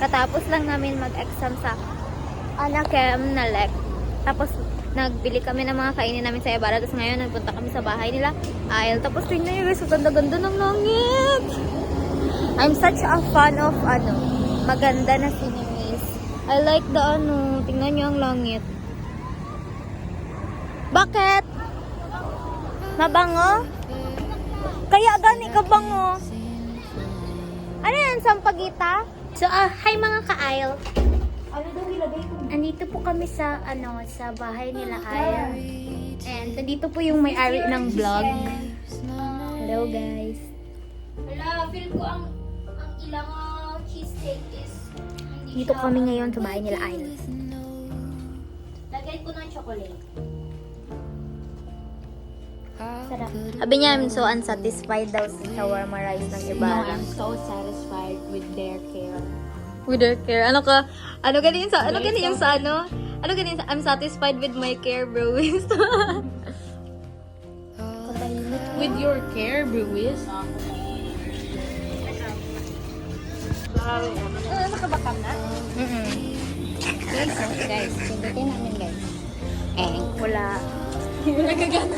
Katapos lang namin mag-exam sa Anakem Nalek. Tapos nagbili kami ng mga kainin namin sa Ibarra. Tapos ngayon nagpunta kami sa bahay nila. Ayl. Tapos tingnan nyo guys, ang ganda-ganda ng langit. I'm such a fan of maganda na cinemas. I like the tingnan nyo ang langit. Bakit? Mabango? Kaya gani ka bango. Ano yan? Sampagita? So, hi mga ka-Ayl. Ano daw ilagay ko? Andito po kami sa, sa bahay nila Ayl. And, nandito po yung may-ari ng vlog. Hello guys. Wala, feel ko ang ilang cheesecake is Dito kami ngayon sa bahay nila Ayl. lagay ko ng chocolate. Sarap. Sabi niya, I'm so unsatisfied daw sa shawarma rice ng Ibarra. so satisfied with their care. With their care. Ano ganin sa I'm satisfied with my care, bro. With your care, Brewis. Nakabakam na? Guys, sundutin namin guys. Wala. Nagagana.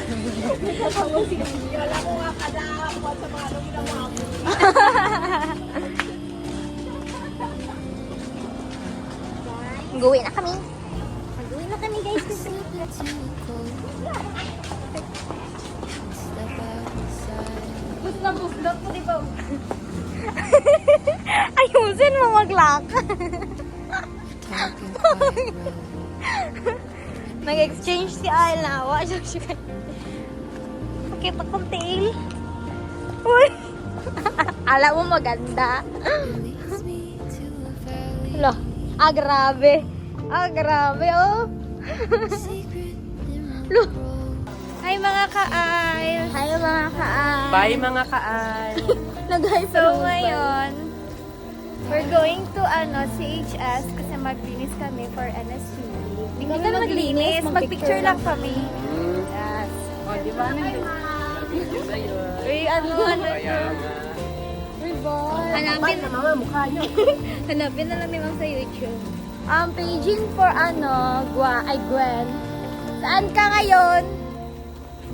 Wala ko nga kadakot sa mga ginawa ko. Guwi na kami. Guwi na kami guys. Buslot po, di ba? Ayusin mo mag-lock. Nag-exchange si Ayl na. Pakita kong tail. Uy! Alam mo maganda. Hala. Grabe. Grabe, oh. Look. Hi mga ka-Ayl. Hi mga ka-Ayl. Bye mga kaan. So ngayon, we're going to CHS kasi maglinis kami for NSC. Hindi kami maglinis, magpicture lang kami. Yes. O, di ba? Sa'yo. Uy, hanapin na mama, mukha nyo. hanapin na lang ni Ma'am sa YouTube. Paging for Gwen. Saan ka ngayon?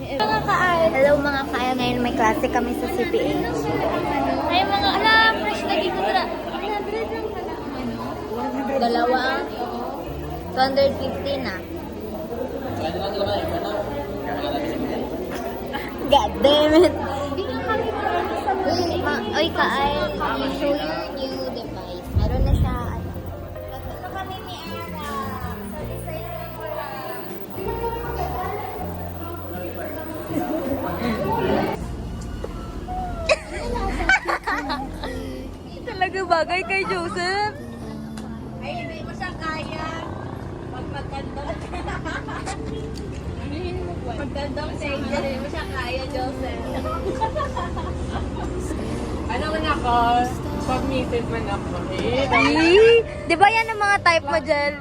Mga ka-Ayl. Hello mga ka-Ayl. Ngayon may klase kami sa CPA. Ay mga, fresh na dito na. 100 lang pala. Dalawa. 250 na. God damn it. Uy, ka-Ayl. Show your new device. Meron na siya. Ito na kami ni Era. Sa design na wala. Talaga bagay kay Joseph. Ay, hindi mo siya kaya. Pag magkandang. Magkandang stage, hindi mo siya kaya, Joseph. Ano man ako? Pag misis man ako. Di ba yan ang mga type mo dyan?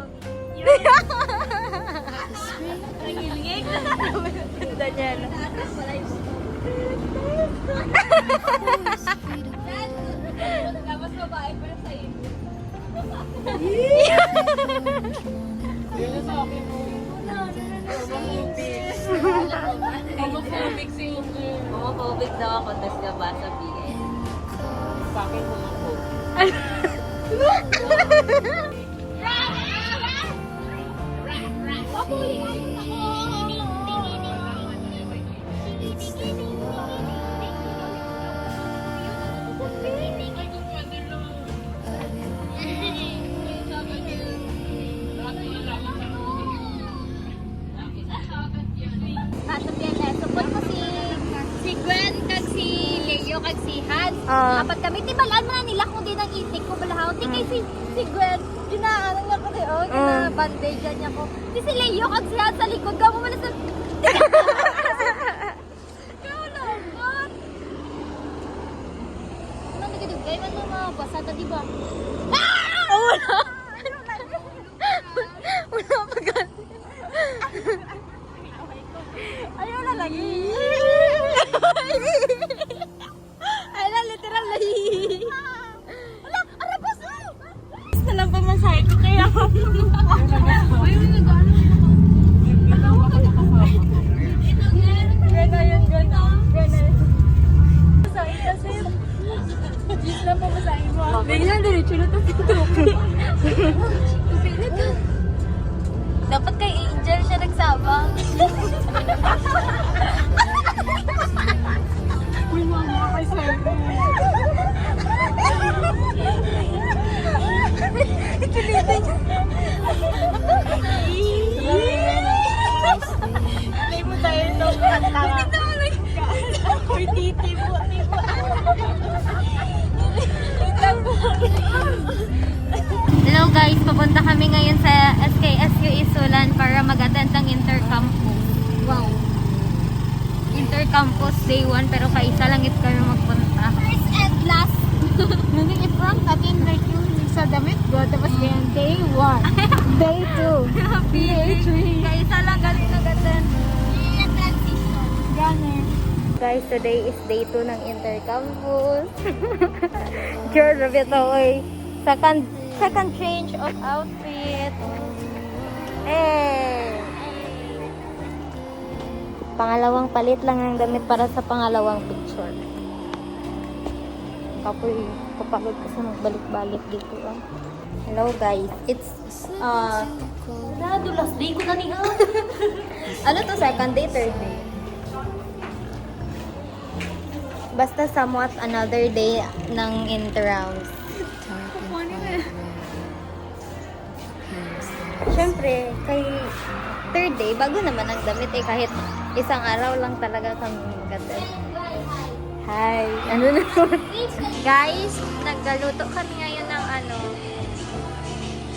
Nangilingig. Ganda niyan. Tapos babae pa sa iyo. Yun na sa akin mo. Homophobic si Yungin. Homophobic daw ako, tapos nabasa bigay. Sa akin homophobic. Support ko si Gwen, kag si Leo, kag si Hans. Ah. Dapat kami, tibalaan mo na nila kung di nang itik ko balahaw. Di kay si Gwen, ginaanan niya ko kayo, gina-bandage niya ko. Di si Leo, kag si Hans sa likod, gamo mo na sa... Kaya lang, what? Ano nagigay man mo mga basata, di ba? Oh, wala. Wala pa ganun. Ayaw na lagi. Ay na, literal na Wala, arabas mo! Uy, titibo. Hello guys, papunta kami ngayon sa SKSU Isulan para mag-attend ng intercampus. Wow. Intercampus day 1 pero kaisa lang it kami magpunta. First and last. Nung i-prank natin like yung sa damit ko, tapos ganyan, day 1, day 2, day 3. Kaisa lang galing nag-attend. Yung transition. Ganun. Guys, today is day 2 ng intercampus. Grabe ito oy. Second change of outfit. Eh. Pangalawang palit lang ang damit para sa pangalawang picture. Kapoy, kapagod kasi magbalik-balik dito. Ah. Hello guys, it's Last day ko na niya. ano to, second day, third day? Basta somewhat another day ng inter-rounds. Siyempre, kay third day, bago naman ang damit eh, kahit isang araw lang talaga kami mag-attend. Hi! Ano na guys, naggaluto kami ngayon ng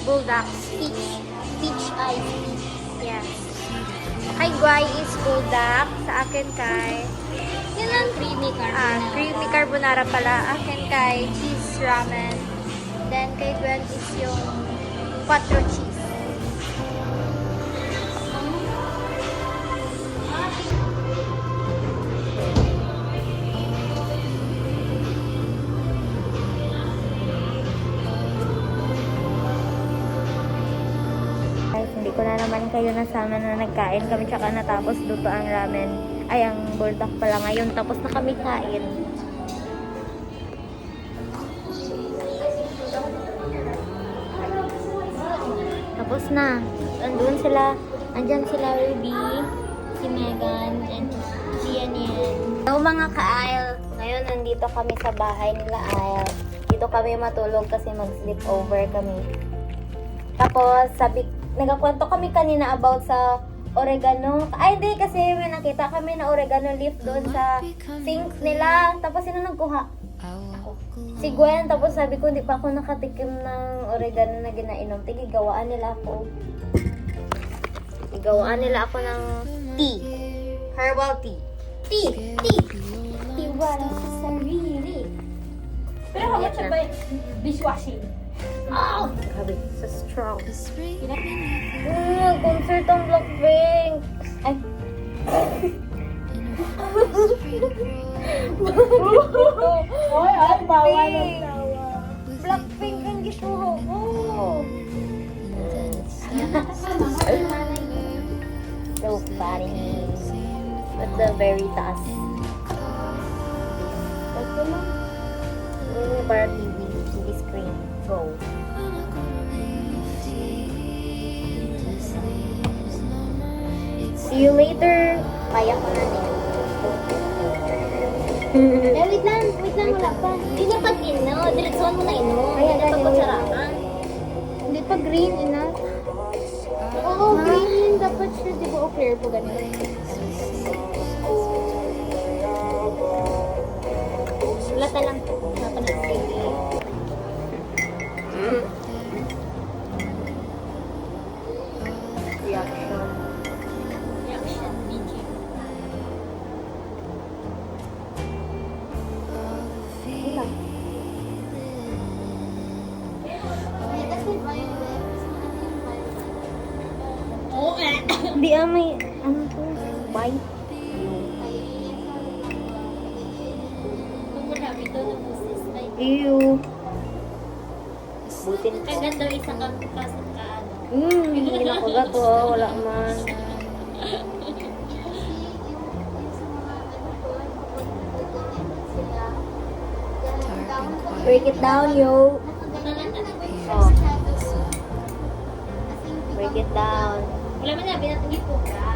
Bulldogs. Peach ice tea. Yes. Kay Guy is Bulldog. Sa akin kay Yan ang creamy carbonara. creamy carbonara pala. Akin kay cheese ramen. Then kay Gwen is yung quattro cheese. Guys, hindi ko na naman kayo nasama na nagkain kami tsaka natapos luto ang ramen. Ay, ang bulldog pala ngayon. Tapos na kami kain. Tapos na. Andun sila. Andyan sila Ruby, si Megan, and si Yanyan. So mga ka-aisle, ngayon nandito kami sa bahay nila Aisle. Dito kami matulog kasi mag-sleep over kami. Tapos, nagkakwento kami kanina about sa oregano. Ay, hindi, kasi may nakita kami na oregano leaf doon sa sink nila. Tapos, sino nagkuha? Si Gwen. Tapos, sabi ko, hindi pa ako nakatikim ng oregano na ginainom. Tige, gawaan nila ako. Igawaan nila ako ng tea. Herbal tea. Tea! Tiwala sa sarili. Pero how much ba dishwashing? Oh! Grabe, sa strong. Concert ang Blackpink. Ay. Ay, bawal ang tawa. Blackpink ang gisuho ko. So funny. At the very taas. Ito na. Para TV screen. Go. See you later. Kaya ko na din. Wait lang, wala pa. Hindi na pag ino, diretsuhan mo na ino. Ay, Hindi na ganun. pagkutsarakan. Hindi pa green enough. Oo, green yun. Dapat siya, di ba, o clear po ganun. Lata lang po. Napanagpili. Reaction. Reaction video. Wala. Oo, eh. Hindi may ano to? White. Kung marami doon ang business ay Ew. Butin ko. kaganda isa kang pasok ka ano. Hindi na ko gato. Wala man. Break it down, yo. Oh. Break it down. Wala man na, binatagi po ka.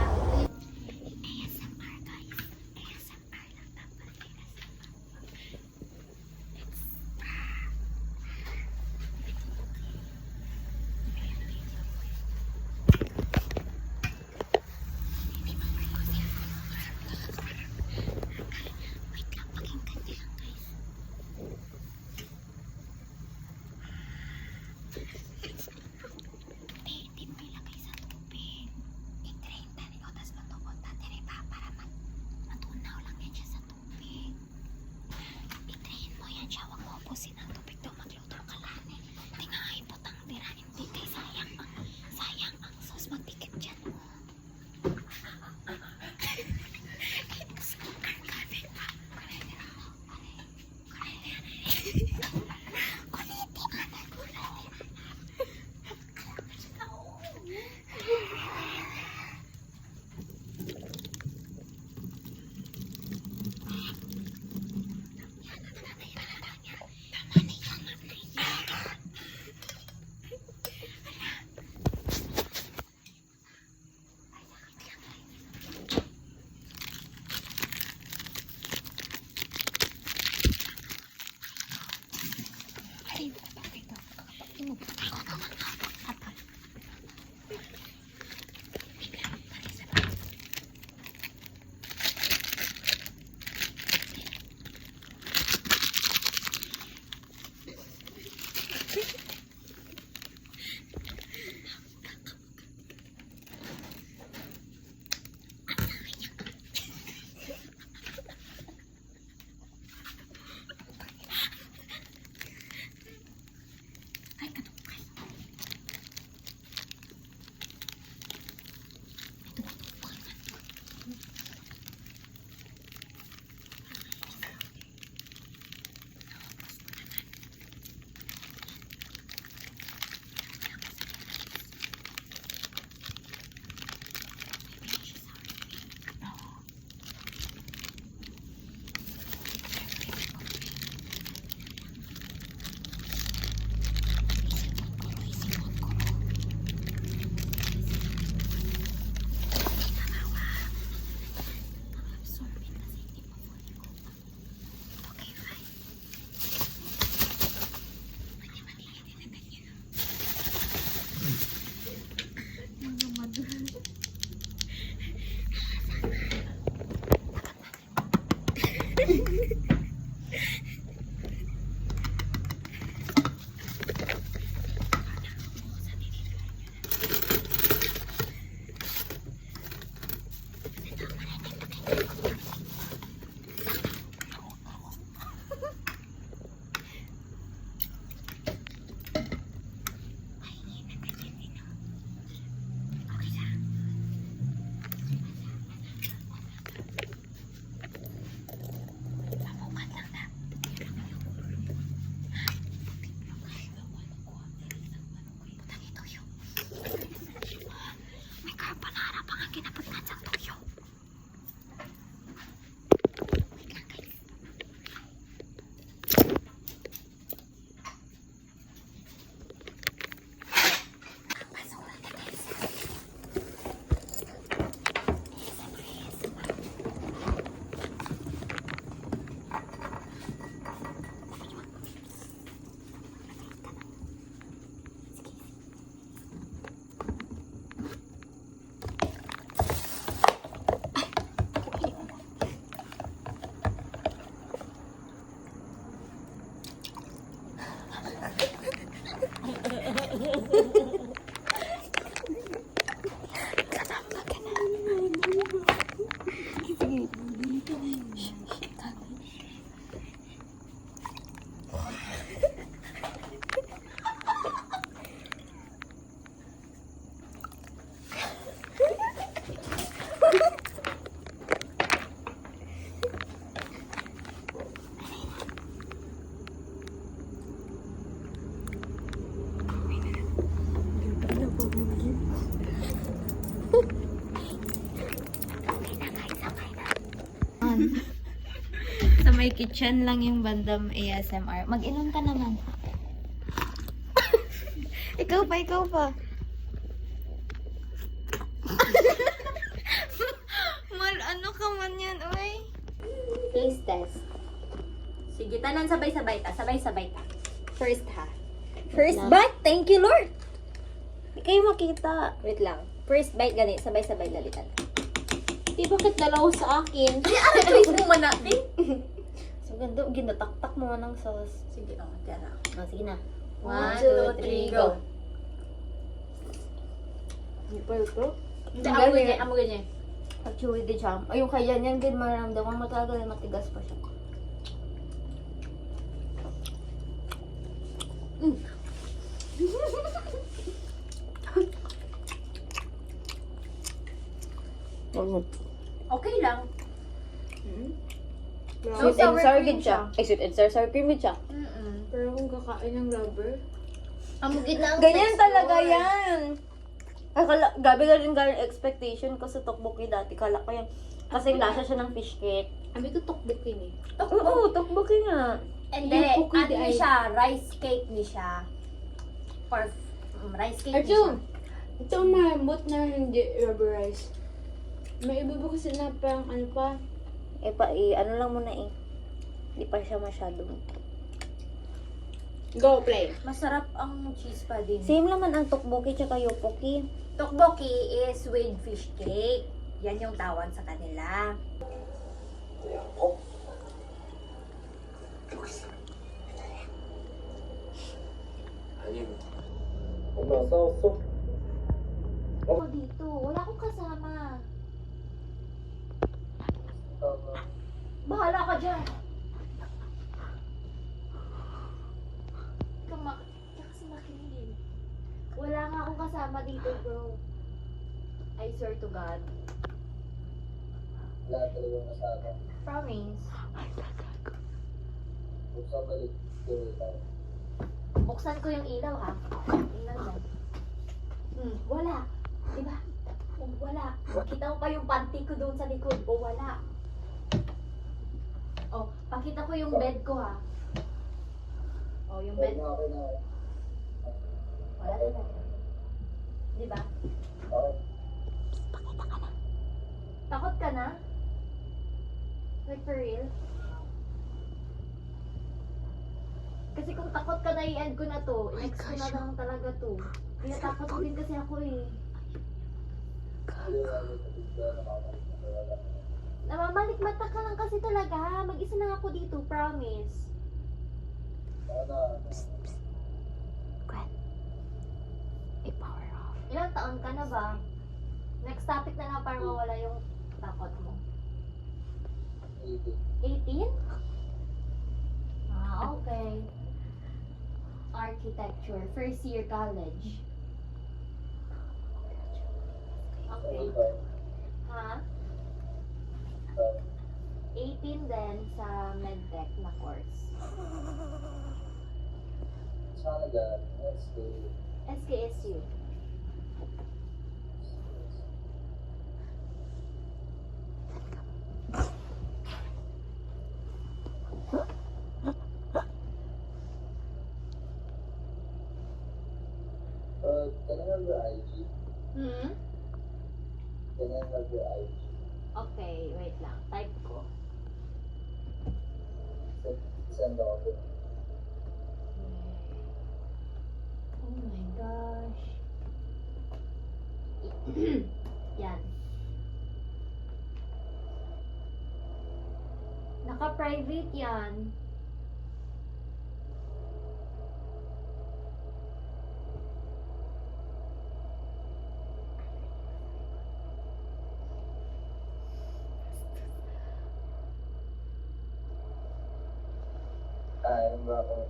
Sa may kitchen lang yung bandang ASMR. Mag-inom ka naman. Ikaw pa. Ano ka man yan, oy? Taste test. Sige, tanan sabay-sabay ta. Sabay-sabay ta. First ha. First bite, thank you Lord. Hindi kayo makita. Wait lang. First bite gani, sabay-sabay lalitan. Di bakit dalaw sa akin? Choice mo man natin. So, ganda. Ginataktak mo ng sauce. Sige, dyan na. Sige na. 1, 2, 3, go. Hindi pa ito. Hindi, amo ganyan, amo ganyan. Chewy the jam. Ayun kaya yan, good maramdaman matagal matigas pa siya. Okay lang. Sweet and sour good siya. Ay, sweet and sour cream good siya. Pero kung kakain ng rubber, Amo gid na ang Ganyan texture. talaga yan. Gabi ka rin galing expectation ko sa tteokbokki dati. Kala ko yan. Kasi lasa siya ng fish cake. abi ko tokbokin eh. Oo, tteokbokki nga. Hindi, Yung cookie ano di ni ay- siya, rice cake ni siya. Or rice cake ni Arjun! siya. Ito ang malambot na hindi rubberized. May iba ba kasi na parang ano pa? Ano lang muna eh. Hindi pa siya masyadong. Go, play. Masarap ang cheese pa din. Same naman ang tteokbokki tsaka yopoki. Tteokbokki is with fish cake. Yan yung tawag sa kanila. Ako dito. Wala akong kasama. Bahala ka dyan. Kasi makinig. Wala nga akong kasama dito, bro. I swear to God. Wala talaga masama. Promise. Buksan balik. Buksan ko yung ilaw, ha? Tingnan mo. Wala. Diba? Wala. Kita mo pa yung panty ko doon sa likod. O, wala. Oh, pakita ko yung bed ko, ha? Oh, yung bed. Okay na. Wala na. Diba? Okay. Takot ka na? Like for real? Kasi kung takot ka na, i-end ko na to. Next ko na lang talaga to. Kaya takot din kasi ako eh. Hindi, ano, sa bigla, nakakalik na wala. Namamalik mata ka lang kasi talaga. Mag-isa lang ako dito, promise. Gwen. I-power off. Ilang taon ka na ba? Next topic na lang para mawala yung takot mo. 18? Ah, okay. Architecture, first year college. Okay. Ha? 18 din sa medtech na course. Saan nag-aaral? SKSU. Can I have your IG? Hmm? Can I have your IG? Okay, wait lang. Type ko. Send ako. Oh my gosh. Yan. Naka-private yan. Ano ba ako?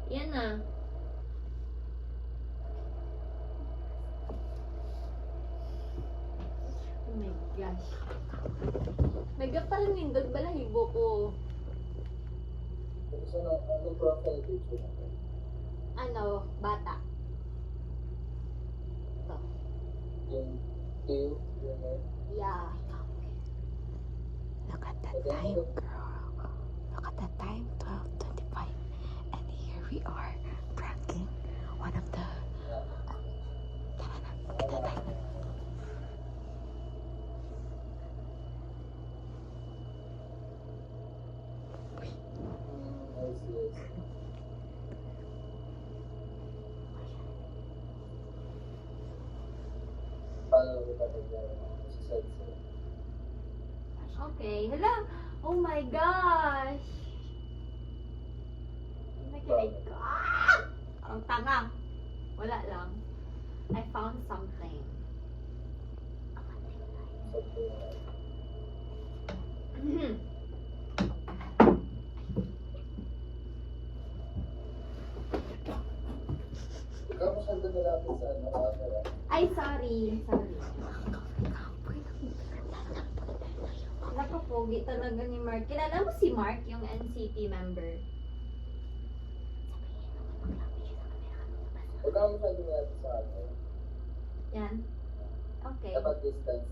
Yan na. Oh my gosh. Mega pa rin nindot balahibo ko. Ano profile picture mo? Ano, bata. Ito. Yung tail, yung hair. Yeah. Look at that time, girl. Look at that time, 12:25. And here we are, pranking one of the... Tara na, kita tayo. Yes. Paano kita mag-send sa'yo? Okay. Hala. Oh my gosh. Nakinig ko. Ah! Ang tanga. Wala lang. I found something. Ikaw masyado nalapit sa ano, camera. Ay, sorry. Sorry. Nakapogi talaga ni Mark. Kilala mo si Mark, yung NCT member? Huwag ka masyado nalapit sa ano. Yan. Okay. Dapat distance.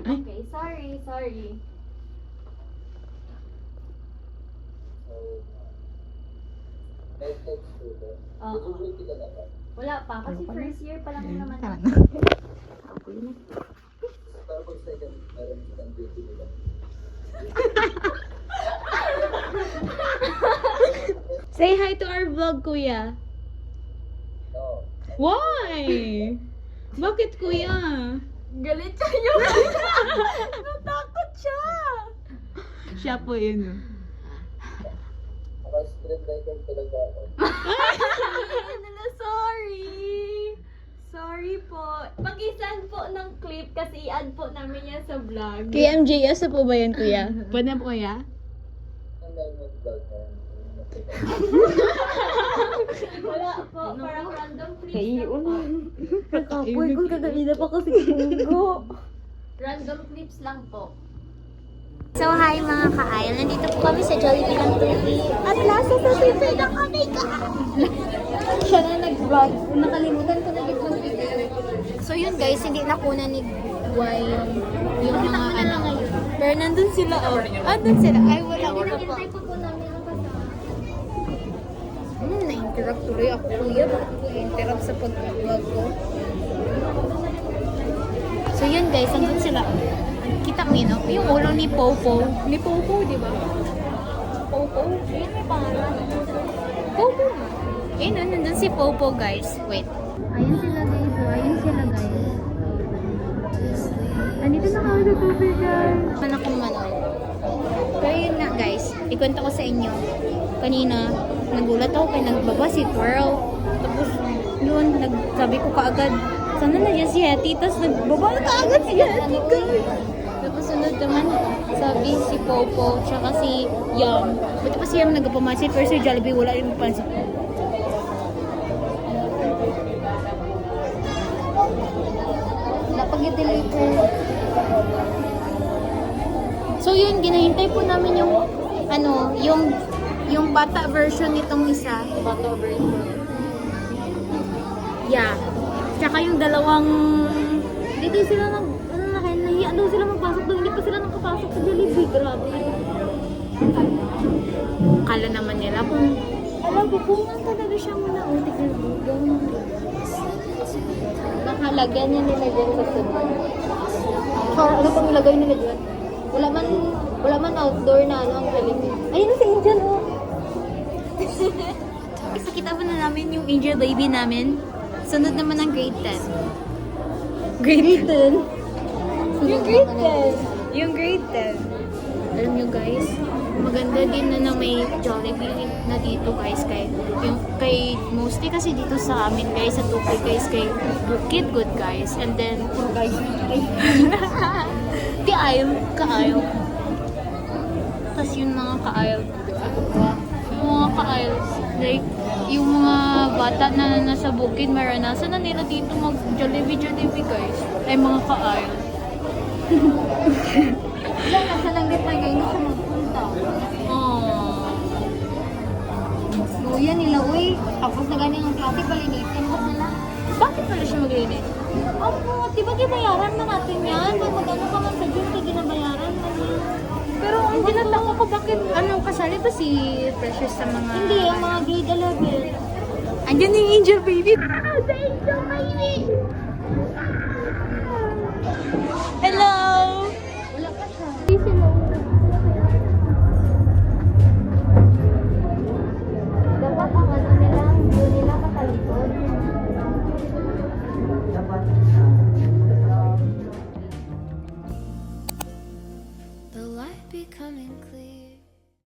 Okay, sorry. So, may text student. Oo. Graduate ka na ba? Wala pa, kasi first year pa lang naman. Tara na. Pero pag second, meron kitang duty nila. Say hi to our vlog, kuya. No. Why? Bakit, kuya? Galit siya yun. Natakot siya. Siya po yun. Naka-screen record talaga ako. Sorry po. Mag-isend po ng clip kasi i-add po namin yan sa vlog. KMJS na po ba yan, kuya? Pwede na po, kuya? Ang dami ng vlog na yun. Wala po. Parang random clips lang po. Nakapoy ko kaganina pa kasi kunggo. Random clips lang po. So, hi mga ka-aisle. Nandito po kami sa Jollibee ng Turkey. At lasa sa sisay na kami ka! Siya na nag-vlog. Nakalimutan ko na yung video. So yun guys, hindi nakuna ni Guay yung mga ano. Pero nandun sila oh. Nandun sila. Ay, wala ko na po. Na-interrupt tuloy ako kuya. Bakit ko interrupt sa pag-vlog ko? So yun guys, nandun sila. Kita mo yun, no? Yung ulo ni Popo. Ni Popo, di ba? Popo? Yun may pangalan. Popo nga. Ayun, no? Nandun si Popo, guys. Wait. Ayun sila, guys. Oh, ayun sila, guys. Nandito na kami sa tubig, guys. Man akong manon. Pero yun nga, guys. ikwento ko sa inyo. Kanina, nagulat ako kay nagbaba si Twirl. Tapos, yun, sabi ko kaagad, sana na dyan si Hetty. Tapos nagbaba na kaagad si Hetty, guys. Tapos sunod naman, sabi si Popo, tsaka si Yum. Buti pa si Yum nagpapansin, pero si Jollibee wala yung pansin. Napag-deliver. So yun, ginahintay po namin yung ano, yung bata version nitong isa. Bata version. Yeah. Tsaka yung dalawang dito sila nag ano na kaya nahiya daw sila magpasok doon. Hindi pa sila nakapasok sa Jollibee. Grabe. Kala naman nila kung alam ko kung talaga siya muna utik na bugang. Nakalagyan niya nila dyan sa sunod. So, ano pang ilagay nila dyan? Wala man outdoor na ano ang Jollibee. Ayun na si Angel, oh. Kasi kita po na namin yung Angel baby namin. Sunod naman ang grade 10. Grade 10? Yung grade 10. Yung grade 10. Alam nyo guys, maganda din na may Jollibee na dito guys. Kay mostly kasi dito sa amin guys, sa Tukay guys, kay Bukid Good guys. And then, guys, ka-aisle. Tapos yung mga ka-aisle. Yung mga ka-aisles, like, yung mga bata na nasa bukid, maranasan na nila dito mag-Jollibee guys. Ay, mga ka-aisle. Ilang nasa lang din tayo ngayon siya magpunta. Aww. Luya nila, uy. Tapos na ganyan ang klase, palinitin mo nila. Bakit pala siya maglinis? Opo, di ba bayaran na natin yan? Pag magano ka man sa June, kaya ginabayaran na niya. Pero ang tinataka ko, bakit kasali ba si Precious sa mga... Hindi, ang mga grade 11. Andyan yung Angel baby. The Angel baby! Hello